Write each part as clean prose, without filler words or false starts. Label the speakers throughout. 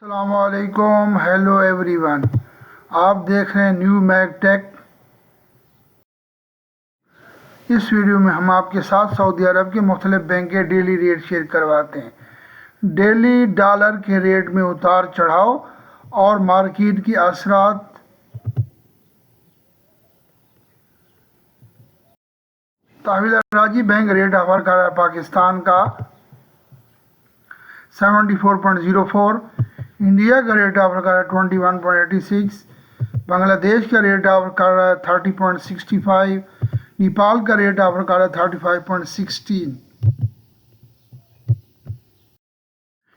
Speaker 1: अस्सलामुअलैकुम, hello everyone. आप देख रहे हैं न्यू मैग टेक। इस वीडियो में हम आपके साथ सऊदी अरब के मुख्तलिफ बैंक के डेली रेट शेयर करवाते हैं। डेली डॉलर के रेट में उतार चढ़ाव और मार्केट की असरात। तहवील राजी बैंक रेट ऑफर कर रहा है पाकिस्तान का 74.04, इंडिया का रेट ऑफर कर रहा है 21.86, बांग्लादेश का रेट ऑफर कर रहा है 30.65, नेपाल का रेट ऑफर कर रहा है 35.16।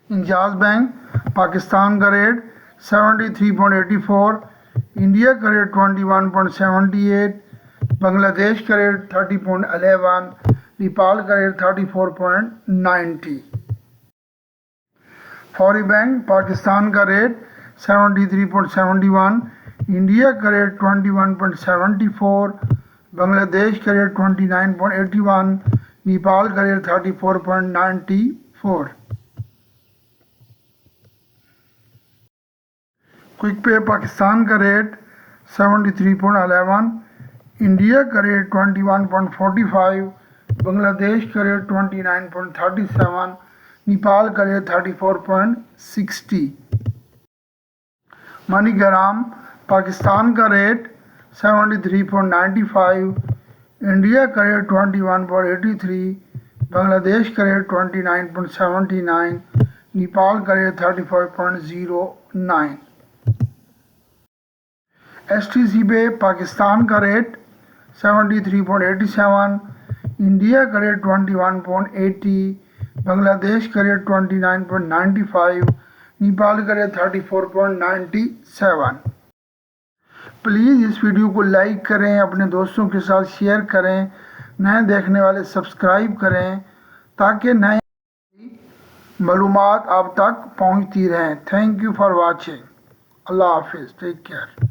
Speaker 1: इंजाज बैंक पाकिस्तान का रेट 73.84, इंडिया का रेट 21.78, बांग्लादेश का रेट 30.11, नेपाल का रेट 34.90। फौरी बैंक पाकिस्तान का रेट 73.71, इंडिया का रेट 21.74, बांग्लादेश का रेट 29.81, नेपाल का रेट 34.94। क्विक पे पाकिस्तान का रेट 73.11, इंडिया का रेट 21.45, बांग्लादेश का रेट 29.37, नेपाल का रेट 34.60। मनीग्राम पाकिस्तान का रेट 73.95, इंडिया का रेट 21.83, बांग्लादेश का रेट 29.79, नेपाल का रेट 35.09। STC पे पाकिस्तान का रेट 73.87, इंडिया का रेट 21.80, बांग्लादेश का रेट 29.95, नेपाल का रेट 34.97। प्लीज़ इस वीडियो को लाइक करें, अपने दोस्तों के साथ शेयर करें, नए देखने वाले सब्सक्राइब करें ताकि नए मालूमात आप तक पहुंचती रहें। Thank you for watching. अल्लाह हाफिज़, टेक केयर।